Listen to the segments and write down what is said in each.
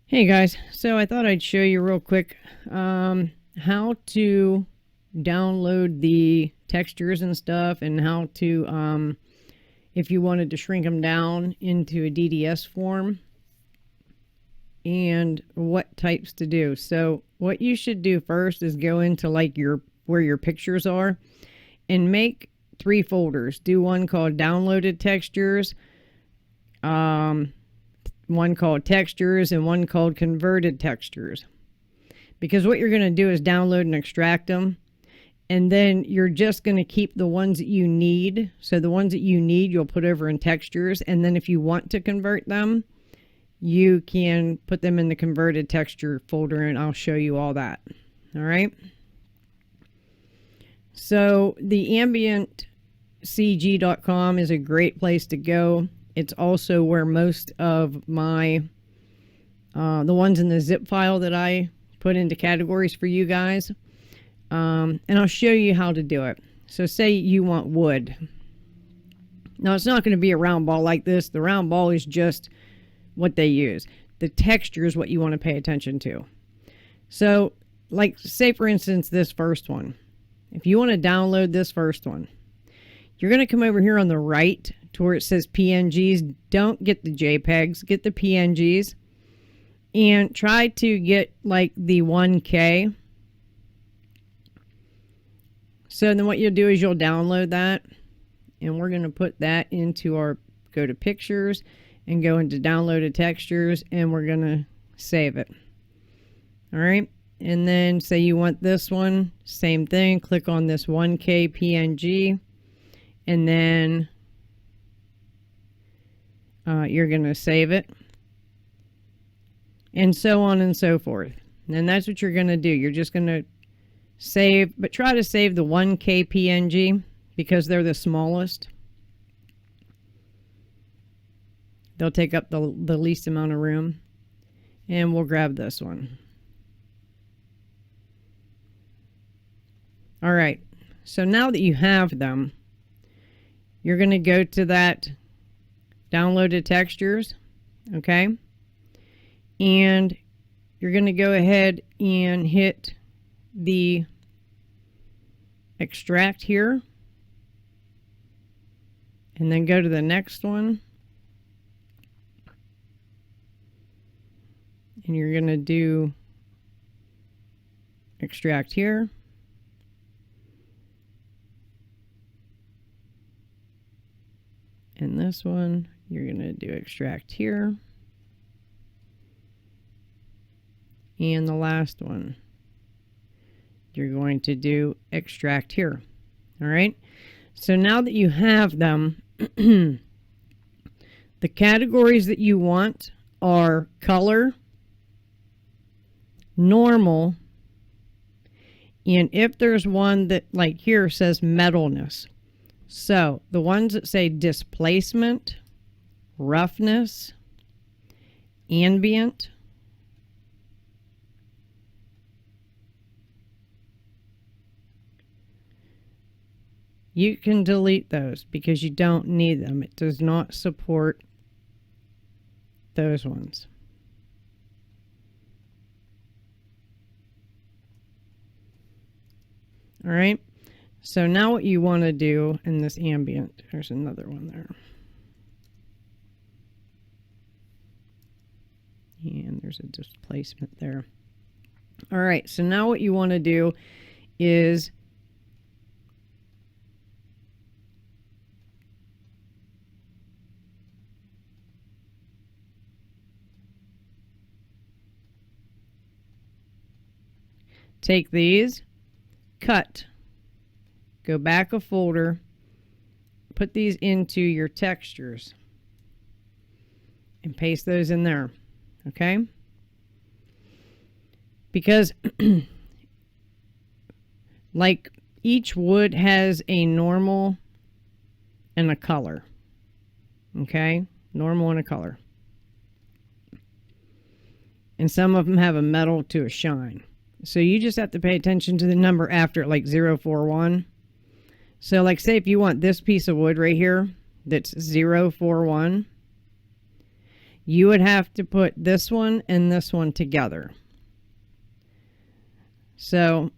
Hey guys, so I thought I'd show you real quick how to download the textures and stuff, and how to, if you wanted to shrink them down into a DDS form, and what types to do. So what you should do first is go into like where your pictures are and make 3 folders. Do one called downloaded textures, one called textures, and one called converted textures. Because what you're going to do is download and extract them, and then you're just going to keep the ones that you need. So the ones that you need you'll put over in textures, and then if you want to convert them, you can put them in the converted texture folder, and I'll show you all that. All right, so the ambientcg.com is a great place to go. It's also where most of my, the ones in the zip file that I put into categories for you guys. And I'll show you how to do it. So say you want wood. Now it's not going to be a round ball like this. The round ball is just what they use. The texture is what you want to pay attention to. So like say for instance this first one. If you want to download this first one, you're going to come over here on the right to where it says PNGs. Don't get the JPEGs, get the PNGs, and try to get like the 1K. So then what you'll do is you'll download that, and we're going to put that into our, go to pictures and go into downloaded textures, and we're going to save it. All right. And then say you want this one, same thing, click on this 1K PNG, and then you're going to save it, and so on and so forth. And that's what you're going to do. You're just going to save, but try to save the 1K PNG because they're the smallest. They'll take up the least amount of room. And we'll grab this one. All right. So now that you have them, you're going to go to that downloaded textures, okay? And you're going to go ahead and hit the extract here, and then go to the next one, and you're going to do extract here, and this one you're going to do extract here, and the last one you're going to do extract here. All right, so now that you have them, the categories that you want are color, normal, and if there's one that like here says metalness, so the ones that say displacement, roughness, ambient, you can delete those because you don't need them. It does not support those ones. All right. So now what you want to do in this ambient, there's another one there. And there's a displacement there. All right. So now what you want to do is take these, cut, go back a folder, put these into your textures, and paste those in there, okay? Because like each wood has a normal and a color, okay? Normal and a color. and some of them have a metal to a shine. So you just have to pay attention to the number after it, like 041. So like say if you want this piece of wood right here that's 041, you would have to put this one and this one together. So,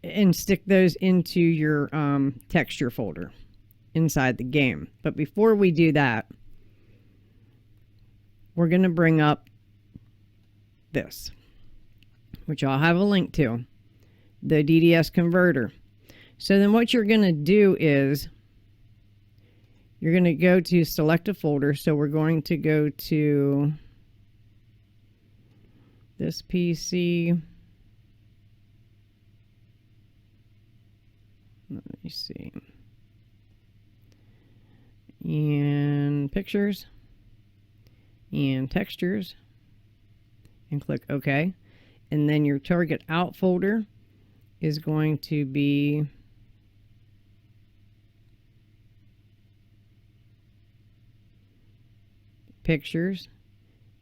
and stick those into your texture folder inside the game. But before we do that, we're going to bring up this, which I'll have a link to, the DDS converter. So then what you're going to do is you're going to go to select a folder. So we're going to go to this PC. Let me see. And pictures and textures, and click OK. And then your target out folder is going to be pictures,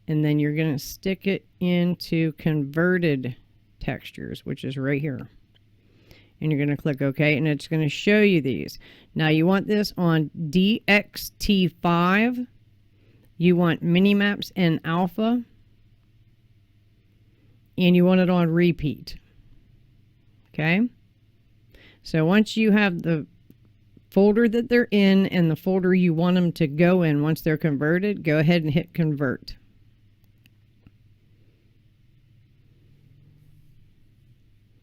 and then you're going to stick it into converted textures, which is right here. And you're going to click OK, and it's going to show you these. Now you want this on DXT5. You want Minimaps and Alpha. And you want it on repeat. Okay? So once you have the folder that they're in and the folder you want them to go in once they're converted, go ahead and hit convert.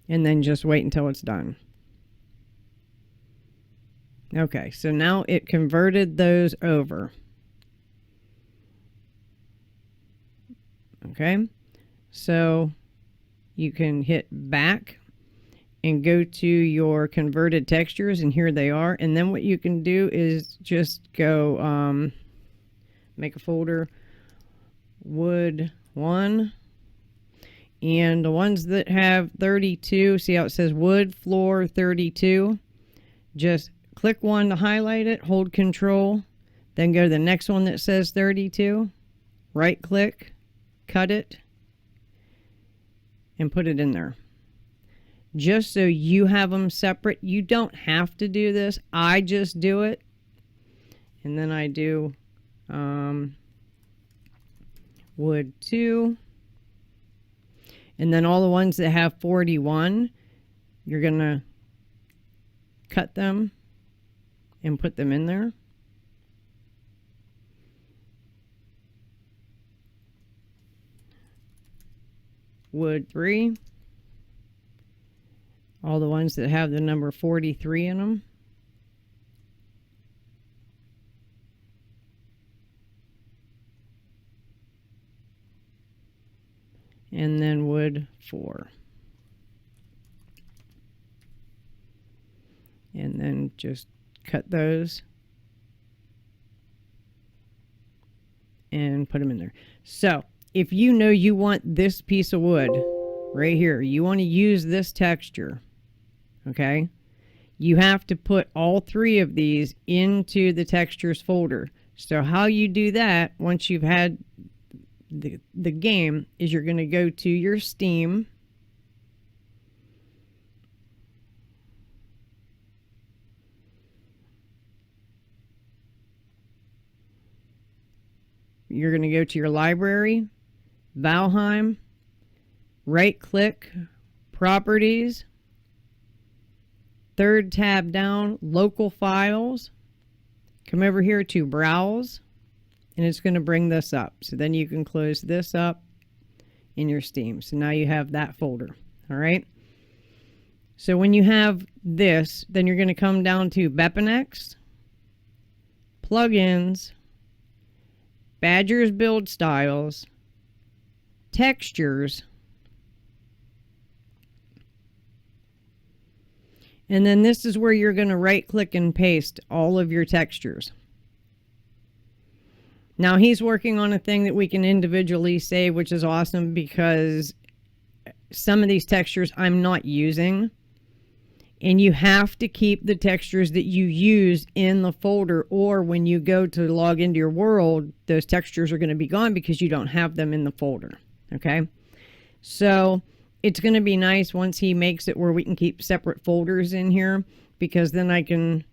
And then just wait until it's done. Okay, so now it converted those over. Okay, so you can hit back and go to your converted textures, and here they are. And then what you can do is just go make a folder, wood 1. And the ones that have 32, see how it says wood floor 32? Just click one to highlight it, hold control, then go to the next one that says 32, right click, cut it, and put it in there. Just so you have them separate. You don't have to do this. I just do it. And then I do wood 2. And then all the ones that have 41, you're going to cut them and put them in there. Wood 3. All the ones that have the number 43 in them. And then wood 4. And then just cut those and put them in there. So if you know you want this piece of wood right here, you want to use this texture, okay, you have to put all 3 of these into the textures folder. So how you do that once you've had the game is you're going to go to your Steam, you're going to go to your library, Valheim, right click, properties, 3rd tab down, local files, come over here to browse, and it's going to bring this up. So then you can close this up in your Steam. So now you have that folder. All right. So when you have this, then you're going to come down to Bepinex, plugins, Badger's build styles, textures, and then this is where you're going to right click and paste all of your textures. Now he's working on a thing that we can individually save, which is awesome because some of these textures I'm not using. And you have to keep the textures that you use in the folder, or when you go to log into your world, those textures are going to be gone because you don't have them in the folder. Okay. So it's going to be nice once he makes it where we can keep separate folders in here, because then I can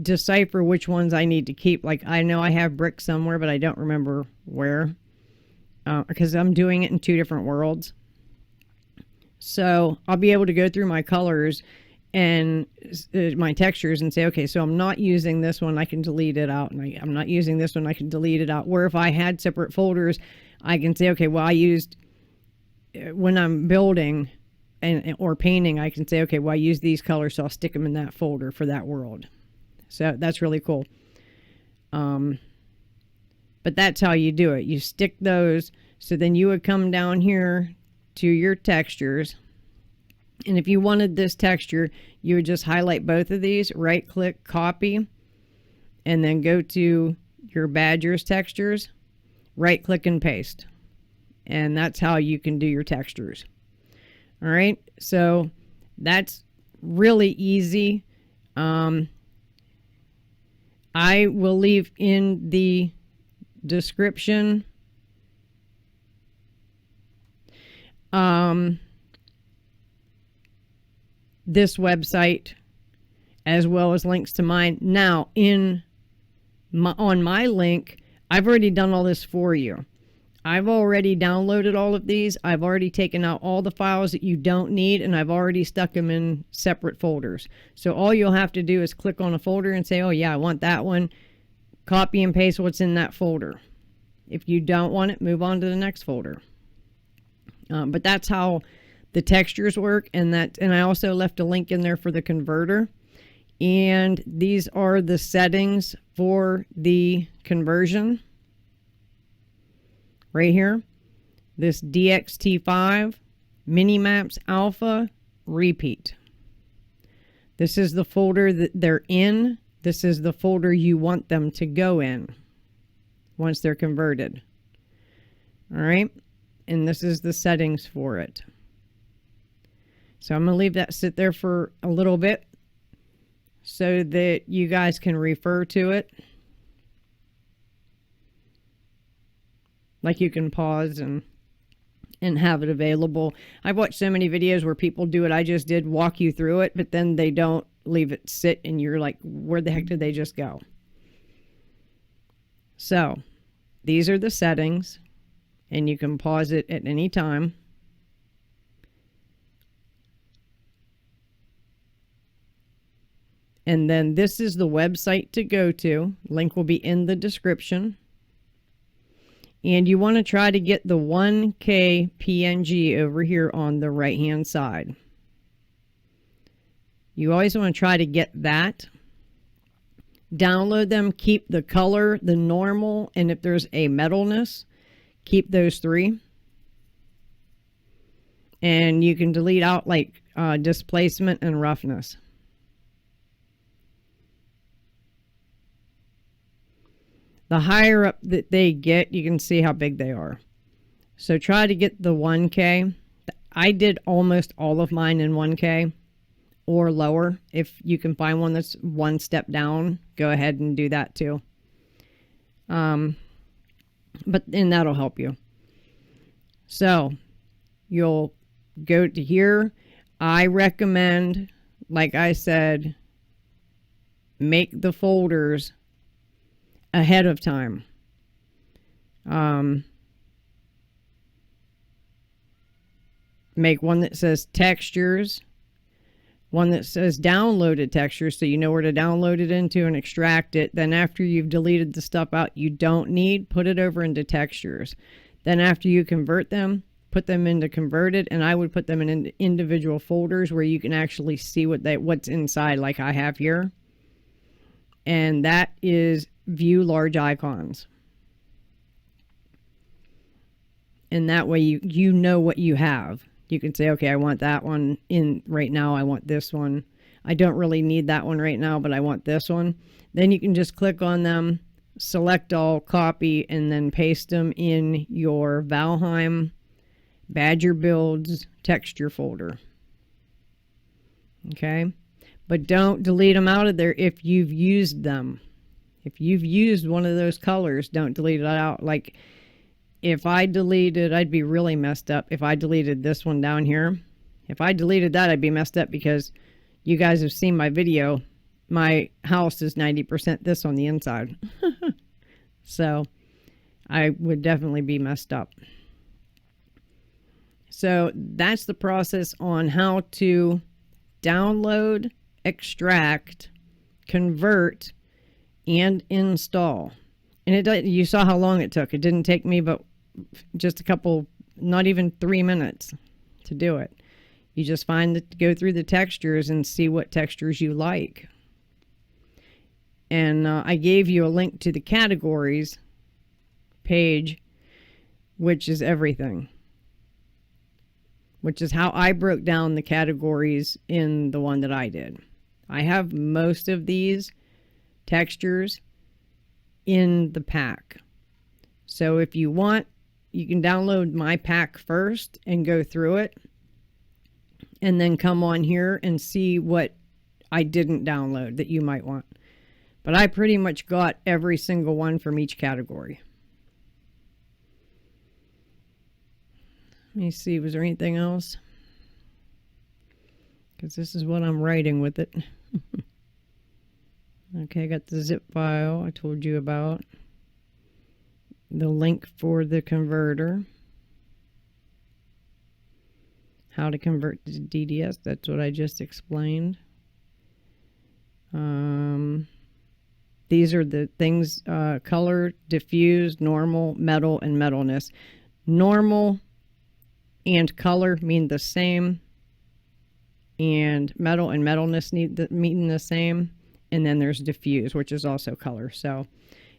decipher which ones I need to keep. Like, I know I have bricks somewhere, but I don't remember where, because I'm doing it in 2 different worlds. So I'll be able to go through my colors and my textures and say, okay, so I'm not using this one, I can delete it out. And I'm not using this one, I can delete it out. Where if I had separate folders, I can say, okay, well, I used, when I'm building or painting, I can say, okay, well, I use these colors, so I'll stick them in that folder for that world. So that's really cool. But that's how you do it. You stick those. So then you would come down here to your textures, and if you wanted this texture, you would just highlight both of these, right click, copy, and then go to your Badgers textures, right click and paste. And that's how you can do your textures. All right, so that's really easy. I will leave in the description this website, as well as links to mine. Now, on my link, I've already done all this for you. I've already downloaded all of these. I've already taken out all the files that you don't need, and I've already stuck them in separate folders. So all you'll have to do is click on a folder and say, oh yeah, I want that one. Copy and paste what's in that folder. If you don't want it, move on to the next folder. But that's how the textures work, and I also left a link in there for the converter. And these are the settings for the conversion. Right here, this DXT5, Minimaps Alpha, Repeat. This is the folder that they're in. This is the folder you want them to go in once they're converted. All right, and this is the settings for it. So I'm going to leave that sit there for a little bit so that you guys can refer to it. Like, you can pause and have it available. I've watched so many videos where people do what I just did, walk you through it, but then they don't leave it sit, and you're like, where the heck did they just go? So these are the settings, and you can pause it at any time. And then this is the website to go to. Link will be in the description. And you want to try to get the 1K PNG over here on the right hand side. You always want to try to get that. Download them, keep the color, the normal, and if there's a metalness, keep those 3. And you can delete out like displacement and roughness. The higher up that they get, you can see how big they are. So try to get the 1K. I did almost all of mine in 1K or lower. If you can find one that's one step down, go ahead and do that too. And that'll help you. So you'll go to here. I recommend, like I said, make the folders ahead of time. Make one that says textures, one that says downloaded textures, so you know where to download it into and extract it. Then after you've deleted the stuff out you don't need, put it over into textures. Then after you convert them, put them into converted, and I would put them in individual folders where you can actually see what's inside, like I have here. And that is view large icons. And that way you know what you have. You can say, okay, I want that one in right now. I want this one. I don't really need that one right now, but I want this one. Then you can just click on them, select all, copy, and then paste them in your Valheim Badger Builds texture folder. Okay, but don't delete them out of there if you've used them. If you've used one of those colors, don't delete it out. Like if I deleted, I'd be really messed up if I deleted this one down here. If I deleted that, I'd be messed up because you guys have seen my video. My house is 90% this on the inside. So I would definitely be messed up. So that's the process on how to download, extract, convert, and install. And you saw how long it took. It didn't take me but just a couple, not even 3 minutes to do it. You just go through the textures and see what textures you like. And I gave you a link to the categories page, which is everything. Which is how I broke down the categories in the one that I did. I have most of these textures in the pack. So if you want, you can download my pack first and go through it. And then come on here and see what I didn't download that you might want. But I pretty much got every single one from each category. Let me see, was there anything else? Because this is what I'm writing with it. Okay, I got the zip file I told you about. The link for the converter. How to convert to DDS, that's what I just explained. These are the things, color, diffuse, normal, metal, and metalness. Normal and color mean the same, and metal and metalness mean the same, and then there's diffuse, which is also color. So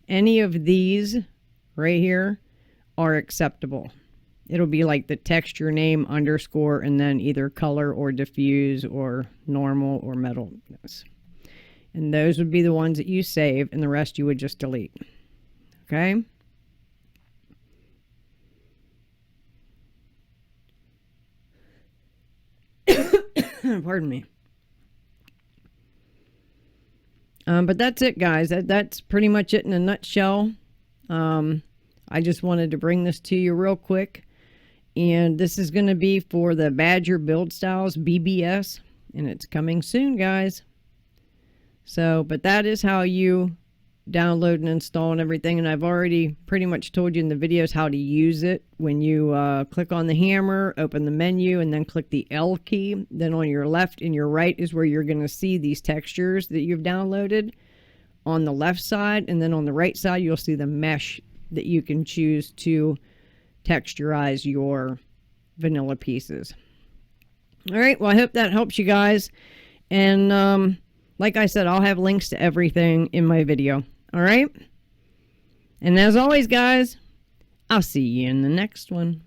any of these right here are acceptable. It'll be like the texture name underscore and then either color or diffuse or normal or metalness. And those would be the ones that you save, and the rest you would just delete. Okay? Pardon me. But that's it, guys. That's pretty much it in a nutshell. I just wanted to bring this to you real quick. And this is going to be for the Badger Build Styles BBS. And it's coming soon, guys. So, but that is how you download and install and everything. And I've already pretty much told you in the videos how to use it. When you click on the hammer, open the menu, and then click the L key. Then on your left and your right is where you're going to see these textures that you've downloaded on the left side. And then on the right side, you'll see the mesh that you can choose to texturize your vanilla pieces. All right. Well, I hope that helps you guys. And like I said, I'll have links to everything in my video. All right. And as always, guys, I'll see you in the next one.